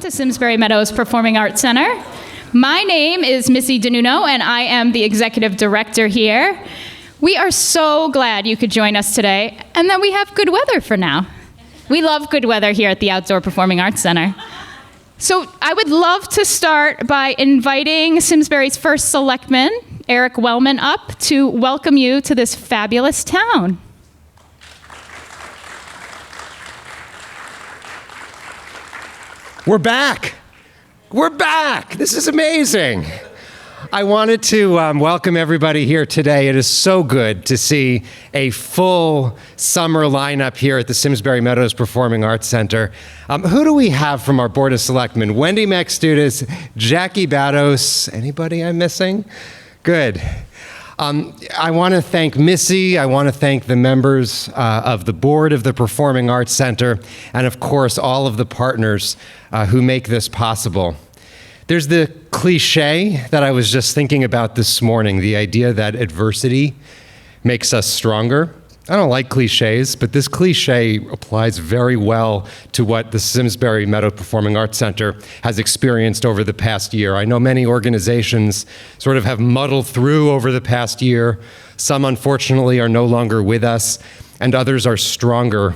welcome to Simsbury Meadows Performing Arts Center. My name is Missy DeNuno, and I am the executive director here. We are so glad you could join us today, and that we have good weather for now. We love good weather here at the Outdoor Performing Arts Center. So I would love to start by inviting Simsbury's first selectman, Eric Wellman, up to welcome you to this fabulous town. We're back. We're back. This is amazing. I wanted to welcome everybody here today. It is so good to see a full summer lineup here at the Simsbury Meadows Performing Arts Center. Who do we have from our Board of Selectmen? Wendy Maxtutis, Jackie Bados. Anybody I'm missing? Good. I want to thank Missy. I want to thank the members of the board of the Performing Arts Center, and of course, all of the partners who make this possible. There's the cliche that I was just thinking about this morning, the idea that adversity makes us stronger. I don't like cliches, but this cliche applies very well to what the Simsbury Meadows Performing Arts Center has experienced over the past year. I know many organizations sort of have muddled through over the past year. Some, unfortunately, are no longer with us, and others are stronger.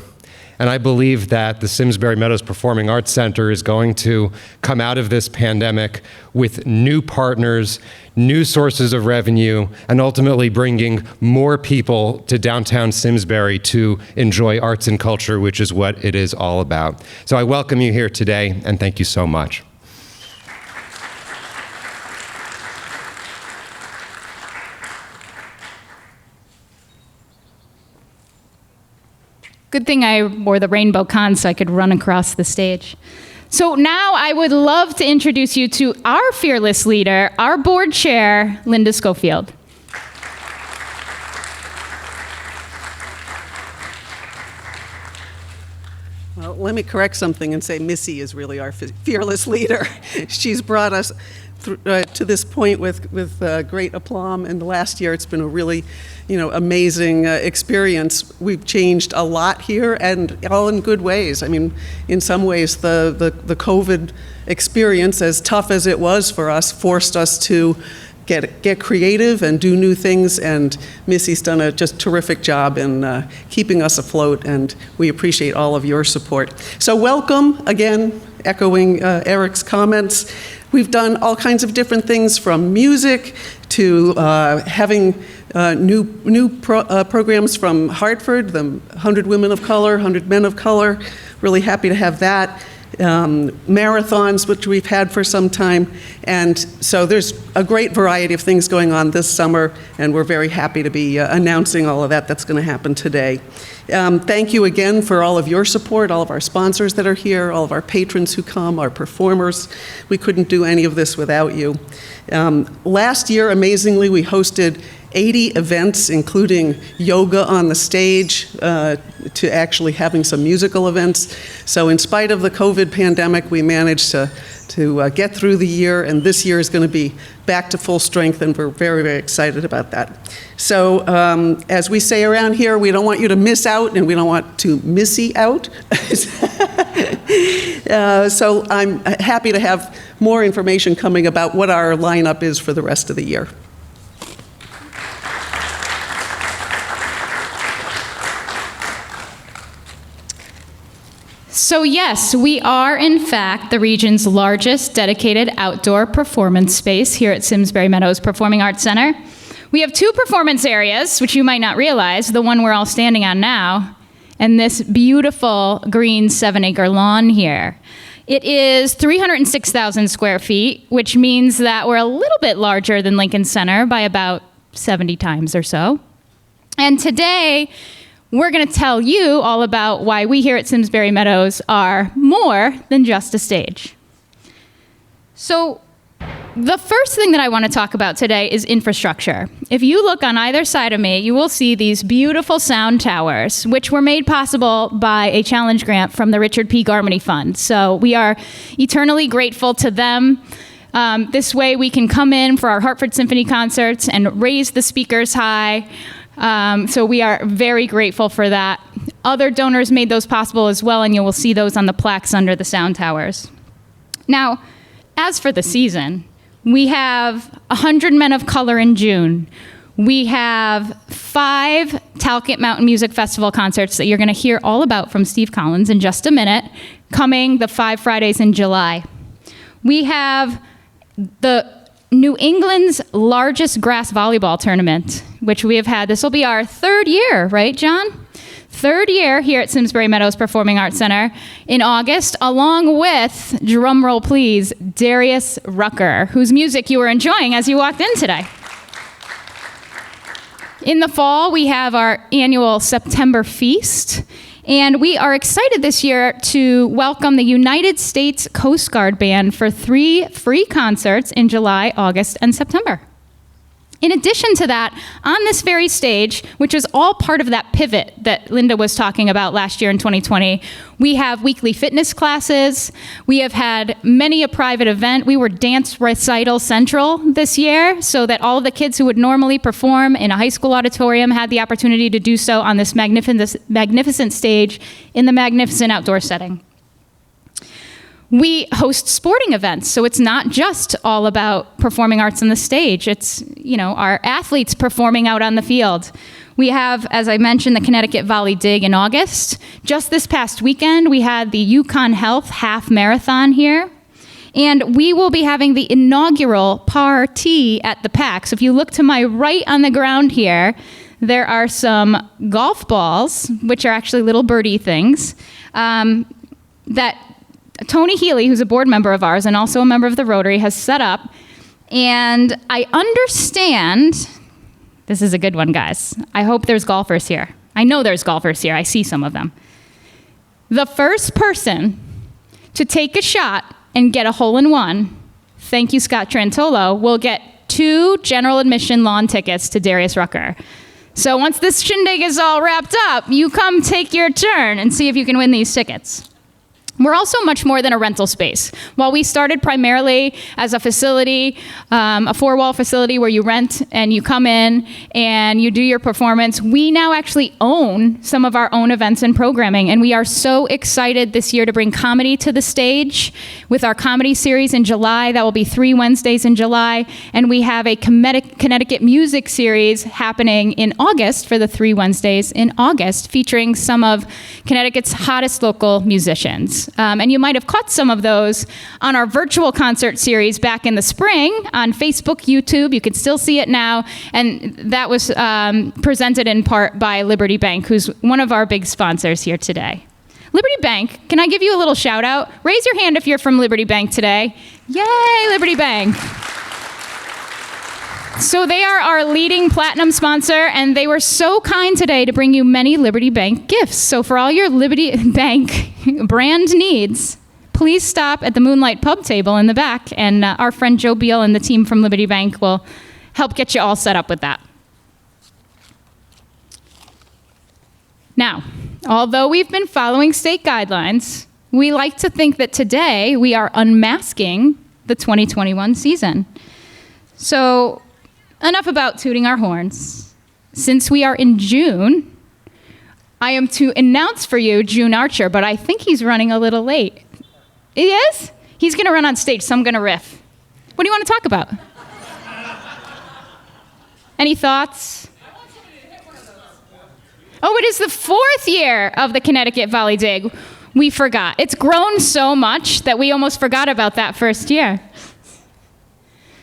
And I believe that the Simsbury Meadows Performing Arts Center is going to come out of this pandemic with new partners, new sources of revenue, and ultimately bringing more people to downtown Simsbury to enjoy arts and culture, which is what it is all about. So I welcome you here today, and thank you so much. Good thing I wore the rainbow con so I could run across the stage. So now I would love to introduce you to our fearless leader, our board chair, Linda Schofield. Well, let me correct something and say Missy is really our fearless leader. She's brought us to this point with great aplomb, and last year it's been a really, amazing experience. We've changed a lot here, and all in good ways. I mean, in some ways, the COVID experience, as tough as it was for us, forced us to get creative and do new things, and Missy's done a just terrific job in keeping us afloat, and we appreciate all of your support. So welcome, again, echoing Eric's comments. We've done all kinds of different things, from music to having new programs from Hartford, the 100 Women of Color, 100 Men of Color. Really happy to have that. Marathons, which we've had for some time. And so there's a great variety of things going on this summer, and we're very happy to be announcing all of that. That's going to happen today. Thank you again for all of your support, all of our sponsors that are here, all of our patrons who come, our performers. We couldn't do any of this without you. Last year, amazingly, we hosted 80 events, including yoga on the stage, to actually having some musical events. So in spite of the COVID pandemic, we managed to get through the year, and this year is going to be back to full strength, and we're very, very excited about that. So as we say around here, we don't want you to miss out, and we don't want to missy out. So I'm happy to have more information coming about what our lineup is for the rest of the year. So yes, we are in fact the region's largest dedicated outdoor performance space here at Simsbury Meadows Performing Arts Center. We have two performance areas, which you might not realize, the one we're all standing on now, and this beautiful green 7-acre lawn here. It is 306,000 square feet, which means that we're a little bit larger than Lincoln Center by about 70 times or so. And today, we're going to tell you all about why we here at Simsbury Meadows are more than just a stage. So the first thing that I want to talk about today is infrastructure. If you look on either side of me, you will see these beautiful sound towers, which were made possible by a challenge grant from the Richard P. Garmany Fund. So we are eternally grateful to them. This way we can come in for our Hartford Symphony concerts and raise the speakers high. So we are very grateful for that. Other donors made those possible as well, and you will see those on the plaques under the sound towers. Now, as for the season, we have 100 Men of Color in June. We have 5 Talcott Mountain Music Festival concerts that you're going to hear all about from Steve Collins in just a minute, coming the 5 Fridays in July. We have the New England's largest grass volleyball tournament, which we have had. This will be our 3rd year, right, John? 3rd year here at Simsbury Meadows Performing Arts Center in August, along with, drumroll please, Darius Rucker, whose music you were enjoying as you walked in today. In the fall, we have our annual September Feast, and we are excited this year to welcome the United States Coast Guard Band for 3 free concerts in July, August, and September. In addition to that, on this very stage, which is all part of that pivot that Linda was talking about last year in 2020, we have weekly fitness classes. We have had many a private event. We were Dance Recital Central this year, so that all of the kids who would normally perform in a high school auditorium had the opportunity to do so on this magnificent stage in the magnificent outdoor setting. We host sporting events, so it's not just all about performing arts on the stage. It's, our athletes performing out on the field. We have, as I mentioned, the Connecticut Volley Dig in August. Just this past weekend, we had the Yukon Health Half Marathon here. And we will be having the inaugural party at the PAC. So if you look to my right on the ground here, there are some golf balls, which are actually little birdie things, that Tony Healy, who's a board member of ours and also a member of the Rotary, has set up. And I understand, this is a good one, guys. I hope there's golfers here. I know there's golfers here. I see some of them. The first person to take a shot and get a hole-in-one, thank you, Scott Trantolo, will get 2 general admission lawn tickets to Darius Rucker. So once this shindig is all wrapped up, you come take your turn and see if you can win these tickets. We're also much more than a rental space. While we started primarily as a facility, a 4-wall facility where you rent and you come in and you do your performance, we now actually own some of our own events and programming. And we are so excited this year to bring comedy to the stage with our comedy series in July. That will be 3 Wednesdays in July. And we have a Connecticut music series happening in August for the 3 Wednesdays in August, featuring some of Connecticut's hottest local musicians. And you might have caught some of those on our virtual concert series back in the spring on Facebook, YouTube. You can still see it now. And that was presented in part by Liberty Bank, who's one of our big sponsors here today. Liberty Bank, can I give you a little shout out? Raise your hand if you're from Liberty Bank today. Yay, Liberty Bank. So they are our leading platinum sponsor, and they were so kind today to bring you many Liberty Bank gifts. So for all your Liberty Bank brand needs, please stop at the Moonlight Pub table in the back, and our friend Joe Beal and the team from Liberty Bank will help get you all set up with that. Now, although we've been following state guidelines, we like to think that today we are unmasking the 2021 season. So enough about tooting our horns. Since we are in June, I am to announce for you June Archer, but I think he's running a little late. He is? He's going to run on stage, so I'm going to riff. What do you want to talk about? Any thoughts? Oh, it is the 4th year of the Connecticut Volley Dig. We forgot. It's grown so much that we almost forgot about that first year.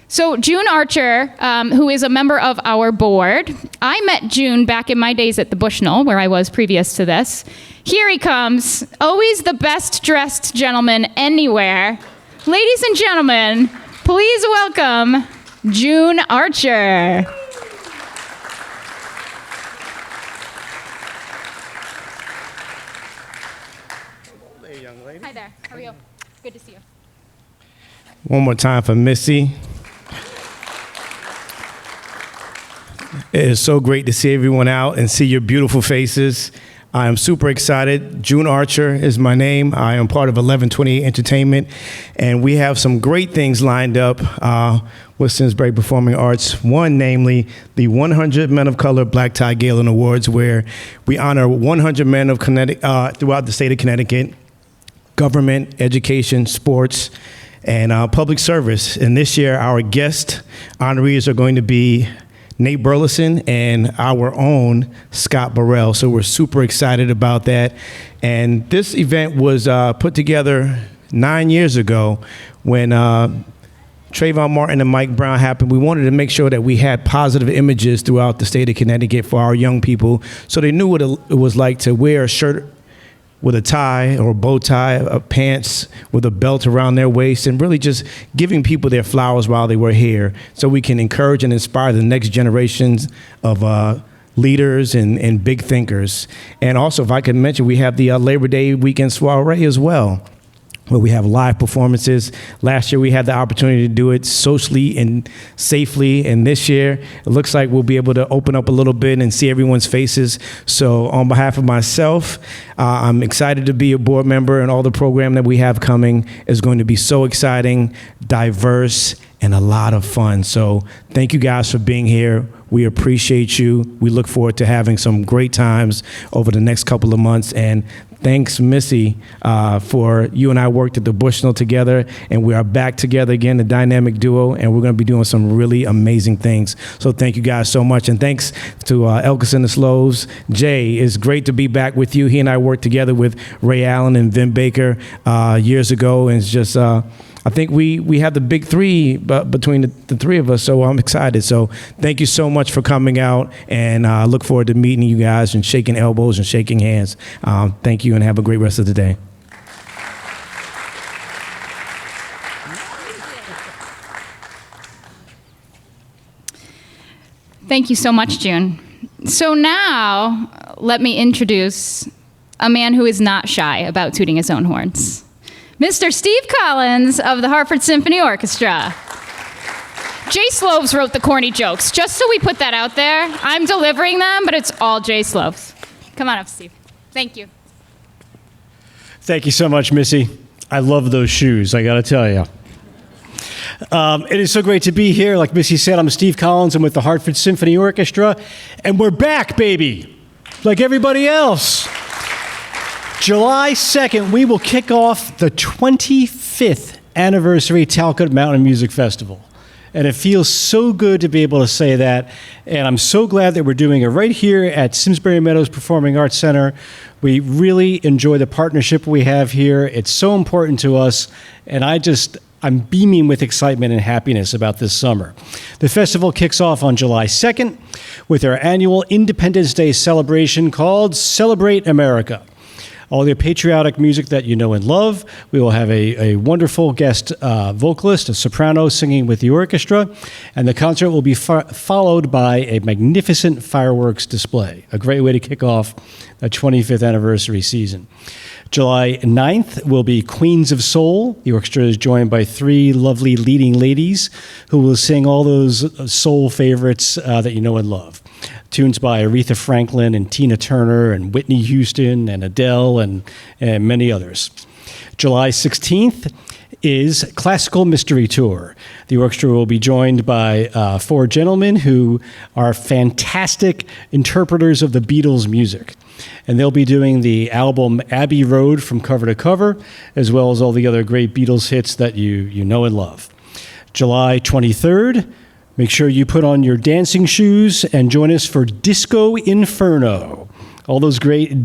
So June Archer, who is a member of our board, I met June back in my days at the Bushnell, where I was previous to this. Here he comes, always the best dressed gentleman anywhere. Ladies and gentlemen, please welcome June Archer. Hey, young lady. Hi there, how are you? Good to see you. One more time for Missy. It is so great to see everyone out and see your beautiful faces. I am super excited. June Archer is my name. I am part of 1128 Entertainment, and we have some great things lined up with Simsbury Performing Arts. One, namely, the 100 Men of Color Black Tie Galen Awards, where we honor 100 men of Connecticut throughout the state of Connecticut, government, education, sports, and public service. And this year, our guest honorees are going to be Nate Burleson and our own Scott Burrell. So we're super excited about that. And this event was put together 9 years ago when Trayvon Martin and Mike Brown happened. We wanted to make sure that we had positive images throughout the state of Connecticut for our young people so they knew what it was like to wear a shirt with a tie or a bow tie, pants with a belt around their waist, and really just giving people their flowers while they were here so we can encourage and inspire the next generations of leaders and big thinkers. And also, if I could mention, we have the Labor Day weekend soiree as well, where we have live performances. Last year, we had the opportunity to do it socially and safely. And this year, it looks like we'll be able to open up a little bit and see everyone's faces. So on behalf of myself, I'm excited to be a board member, and all the program that we have coming is going to be so exciting, diverse, and a lot of fun. So thank you guys for being here. We appreciate you. We look forward to having some great times over the next couple of months. And thanks, Missy, for you and I worked at the Bushnell together, and we are back together again, the dynamic duo, and we're going to be doing some really amazing things. So thank you guys so much, and thanks to Elkis and the Slows. Jay, it's great to be back with you. He and I worked together with Ray Allen and Vin Baker years ago, and it's just I think we have the big three between the three of us, so I'm excited. So thank you so much for coming out, and I look forward to meeting you guys and shaking elbows and shaking hands. Thank you, and have a great rest of the day. Thank you so much, June. So now, let me introduce a man who is not shy about tooting his own horns. Mr. Steve Collins of the Hartford Symphony Orchestra. Jay Sloves wrote the corny jokes, just so we put that out there. I'm delivering them, but it's all Jay Sloves. Come on up, Steve. Thank you. Thank you so much, Missy. I love those shoes, I gotta tell you. It is so great to be here. Like Missy said, I'm Steve Collins. I'm with the Hartford Symphony Orchestra, and we're back, baby, like everybody else. July 2nd, we will kick off the 25th anniversary Talcott Mountain Music Festival. And it feels so good to be able to say that. And I'm so glad that we're doing it right here at Simsbury Meadows Performing Arts Center. We really enjoy the partnership we have here. It's so important to us. And I'm beaming with excitement and happiness about this summer. The festival kicks off on July 2nd with our annual Independence Day celebration called Celebrate America. All the patriotic music that you know and love. We will have a wonderful guest vocalist, a soprano, singing with the orchestra, and the concert will be followed by a magnificent fireworks display, a great way to kick off the 25th anniversary season. July 9th will be Queens of Soul. The orchestra is joined by 3 lovely leading ladies who will sing all those soul favorites that you know and love. Tunes by Aretha Franklin and Tina Turner and Whitney Houston and Adele and many others. July 16th is Classical Mystery Tour. The orchestra will be joined by 4 gentlemen who are fantastic interpreters of the Beatles' music. And they'll be doing the album Abbey Road from cover to cover, as well as all the other great Beatles hits that you know and love. July 23rd, make sure you put on your dancing shoes and join us for Disco Inferno. All those great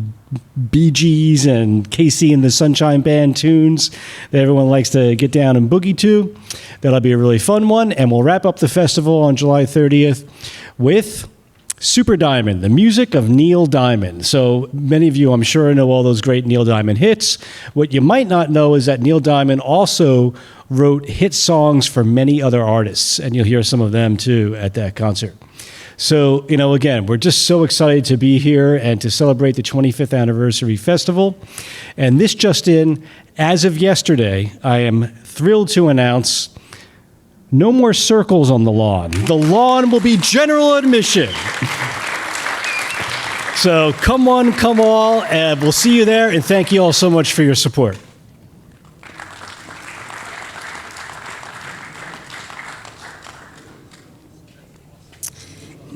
Bee Gees and Casey and the Sunshine Band tunes that everyone likes to get down and boogie to. That'll be a really fun one. And we'll wrap up the festival on July 30th with Super Diamond, the music of Neil Diamond. So many of you, I'm sure, know all those great Neil Diamond hits. What you might not know is that Neil Diamond also wrote hit songs for many other artists, and you'll hear some of them too at that concert. So, again, we're just so excited to be here and to celebrate the 25th anniversary festival. And this just in, as of yesterday, I am thrilled to announce no more circles on the lawn. The lawn will be general admission. So come one, come all, and we'll see you there, and thank you all so much for your support.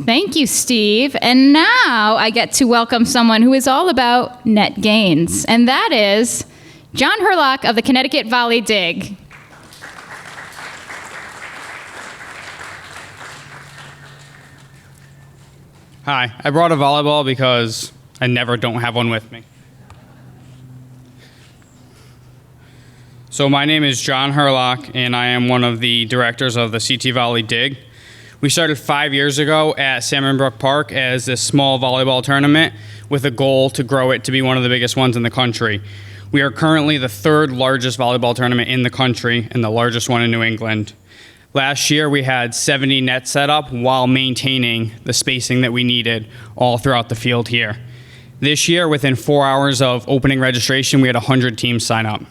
Thank you, Steve. And now I get to welcome someone who is all about net gains, and that is Jon Hurlock of the Connecticut Valley Dig. Hi, I brought a volleyball because I never don't have one with me. So my name is Jon Hurlock, and I am one of the directors of the CT Volley Dig. We started 5 years ago at Salmon Brook Park as this small volleyball tournament with a goal to grow it to be one of the biggest ones in the country. We are currently the third largest volleyball tournament in the country and the largest one in New England. Last year, we had 70 nets set up while maintaining the spacing that we needed all throughout the field here. This year, within 4 hours of opening registration, we had 100 teams sign up.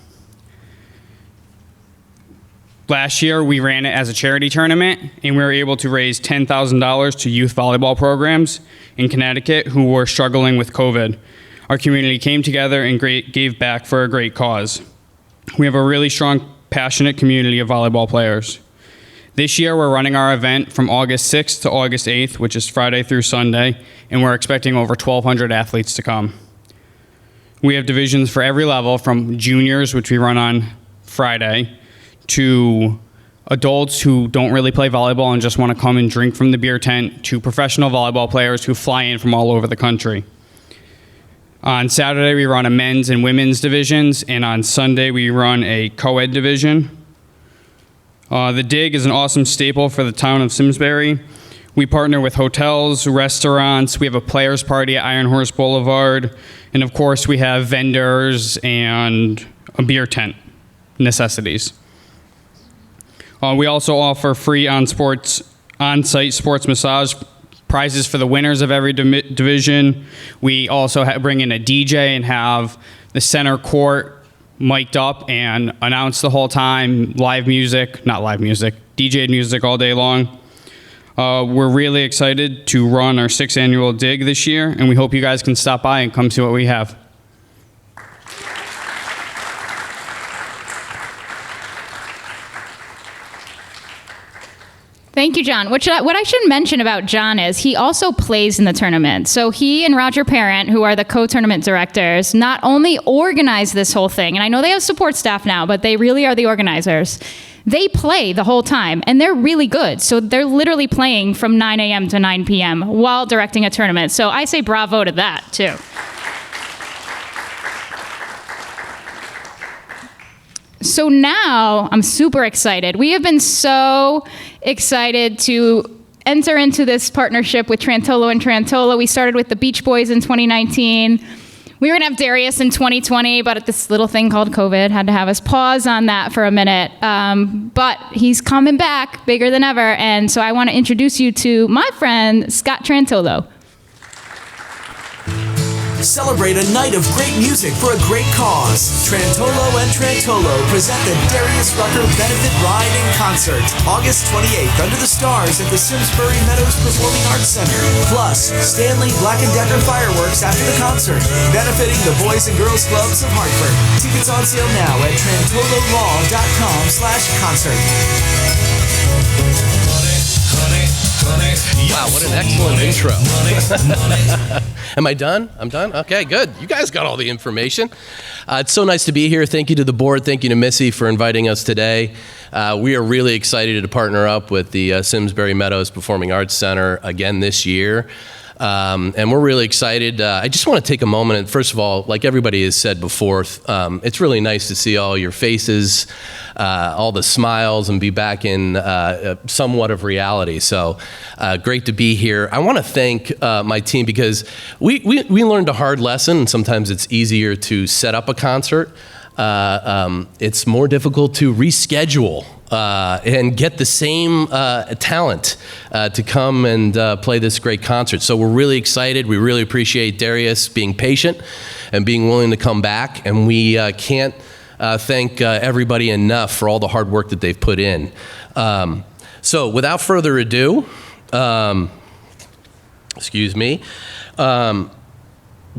Last year, we ran it as a charity tournament, and we were able to raise $10,000 to youth volleyball programs in Connecticut who were struggling with COVID. Our community came together and gave back for a great cause. We have a really strong, passionate community of volleyball players. This year, we're running our event from August 6th to August 8th, which is Friday through Sunday, and we're expecting over 1,200 athletes to come. We have divisions for every level, from juniors, which we run on Friday, to adults who don't really play volleyball and just want to come and drink from the beer tent, to professional volleyball players who fly in from all over the country. On Saturday, we run a men's and women's divisions, and on Sunday, we run a co-ed division. The Dig is an awesome staple for the town of Simsbury. We partner with hotels, restaurants, we have a players party at Iron Horse Boulevard, and of course we have vendors and a beer tent, necessities. We also offer free on-site sports massage, prizes for the winners of every division. We also bring in a DJ and have the center court mic'd up and announce the whole time, DJ'd music all day long. We're really excited to run our 6th annual Dig this year, and we hope you guys can stop by and come see what we have. Thank you, John. What I should mention about John is he also plays in the tournament. So he and Roger Parent, who are the co-tournament directors, not only organize this whole thing, and I know they have support staff now, but they really are the organizers. They play the whole time, and they're really good. So they're literally playing from 9 a.m. to 9 p.m. while directing a tournament. So I say bravo to that, too. So now I'm super excited. We have been so excited to enter into this partnership with Trantolo and Trantolo. We started with the Beach Boys in 2019. We were going to have Darius in 2020, but this little thing called COVID had to have us pause on that for a minute. But he's coming back bigger than ever. And so I want to introduce you to my friend, Scott Trantolo. Celebrate a night of great music for a great cause. Trantolo and Trantolo present the Darius Rucker Benefit Ride in Concert, August 28th under the stars at the Simsbury Meadows Performing Arts Center. Plus, Stanley Black & Decker fireworks after the concert, benefiting the Boys and Girls Clubs of Hartford. Tickets on sale now at trantololaw.com/concert. Wow, what an excellent intro. Am I done? I'm done? Okay, good. You guys got all the information. It's so nice to be here. Thank you to the board. Thank you to Missy for inviting us today. We are really excited to partner up with the Simsbury Meadows Performing Arts Center again this year. And we're really excited. I just want to take a moment and first of all, like everybody has said before, it's really nice to see all your faces, all the smiles, and be back in somewhat of reality. So great to be here. I want to thank my team because we learned a hard lesson. Sometimes it's easier to set up a concert. It's more difficult to reschedule and get the same talent to come and play this great concert. So we're really excited. We really appreciate Darius being patient and being willing to come back. And we can't thank everybody enough for all the hard work that they've put in. So without further ado,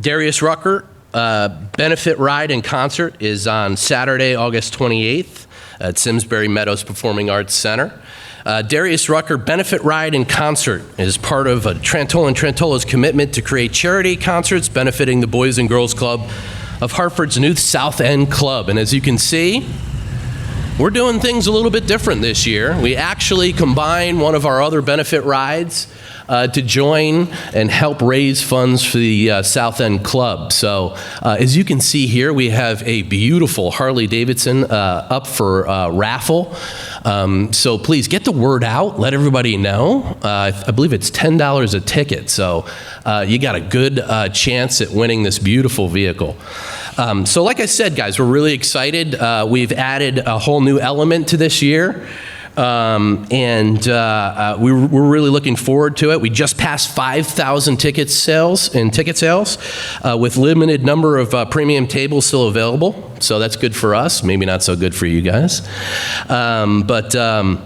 Darius Rucker Benefit Ride and Concert is on Saturday, August 28th at Simsbury Meadows Performing Arts Center. Darius Rucker Benefit Ride and Concert is part of Trantolo and Trantolo's commitment to create charity concerts benefiting the Boys and Girls Club of Hartford's new South End Club. And as you can see, we're doing things a little bit different this year. We actually combine one of our other benefit rides to join and help raise funds for the South End Club. So as you can see here, we have a beautiful Harley Davidson up for raffle. So please get the word out, let everybody know. I believe it's $10 a ticket, so you got a good chance at winning this beautiful vehicle. So like I said, guys, we're really excited. We've added a whole new element to this year. We're really looking forward to it. We just passed 5,000 ticket sales, with limited number of premium tables still available. So that's good for us, maybe not so good for you guys. The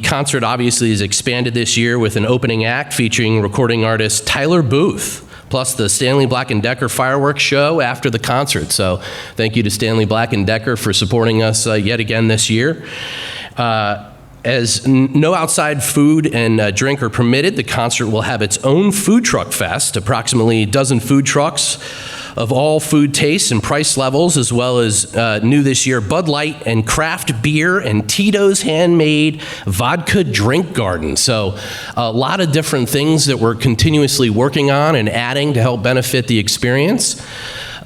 concert obviously is expanded this year with an opening act featuring recording artist Tyler Booth, plus the Stanley Black & Decker fireworks show after the concert. So thank you to Stanley Black & Decker for supporting us yet again this year. As no outside food and drink are permitted, the concert will have its own food truck fest, approximately a dozen food trucks of all food tastes and price levels, as well as new this year, Bud Light and craft beer and Tito's handmade vodka drink garden. So a lot of different things that we're continuously working on and adding to help benefit the experience.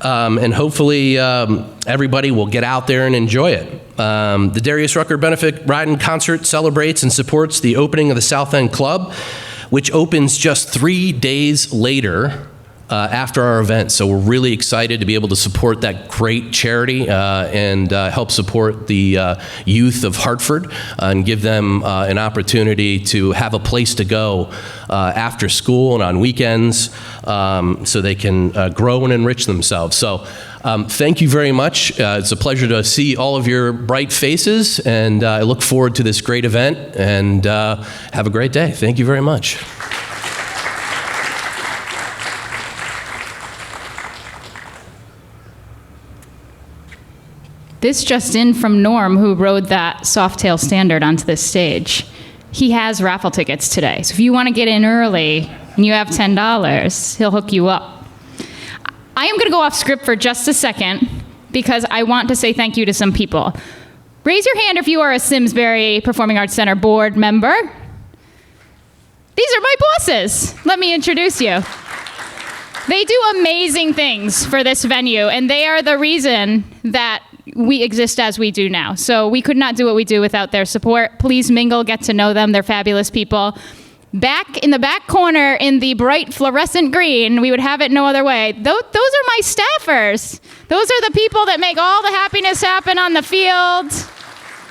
And hopefully everybody will get out there and enjoy it. The Darius Rucker Benefit Ride and Concert celebrates and supports the opening of the South End Club, which opens just 3 days later after our event. So we're really excited to be able to support that great charity and help support the youth of Hartford and give them an opportunity to have a place to go after school and on weekends so they can grow and enrich themselves. So thank you very much. It's a pleasure to see all of your bright faces, and I look forward to this great event, and have a great day. Thank you very much. This just in from Norm, who rode that Softail Standard onto this stage. He has raffle tickets today. So if you want to get in early and you have $10, he'll hook you up. I am going to go off script for just a second because I want to say thank you to some people. Raise your hand if you are a Simsbury Performing Arts Center board member. These are my bosses. Let me introduce you. They do amazing things for this venue, and they are the reason that we exist as we do now. So we could not do what we do without their support. Please mingle, get to know them. They're fabulous people. Back in the back corner in the bright fluorescent green, we would have it no other way. Those are my staffers. Those are the people that make all the happiness happen on the field.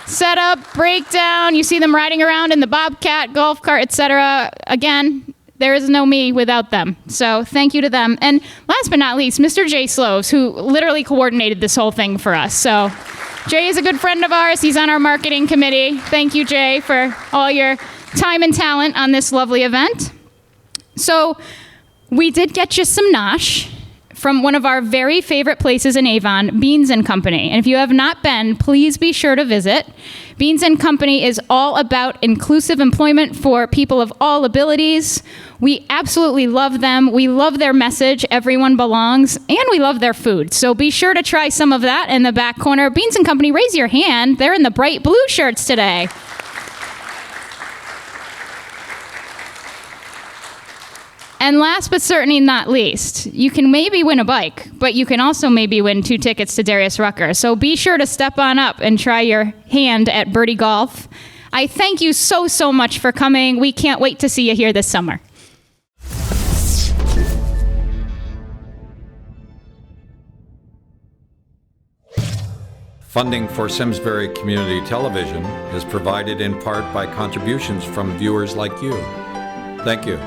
Setup, breakdown, you see them riding around in the Bobcat, golf cart, etc. Again, there is no me without them. So thank you to them. And last but not least, Mr. Jay Sloves, who literally coordinated this whole thing for us. So Jay is a good friend of ours. He's on our marketing committee. Thank you, Jay, for all your time and talent on this lovely event. So we did get you some nosh from one of our very favorite places in Avon, Beans & Company. And if you have not been, please be sure to visit. Beans & Company is all about inclusive employment for people of all abilities. We absolutely love them. We love their message, everyone belongs, and we love their food. So be sure to try some of that in the back corner. Beans & Company, raise your hand. They're in the bright blue shirts today. And last but certainly not least, you can maybe win a bike, but you can also maybe win 2 tickets to Darius Rucker. So be sure to step on up and try your hand at Birdie Golf. I thank you so, so much for coming. We can't wait to see you here this summer. Funding for Simsbury Community Television is provided in part by contributions from viewers like you. Thank you.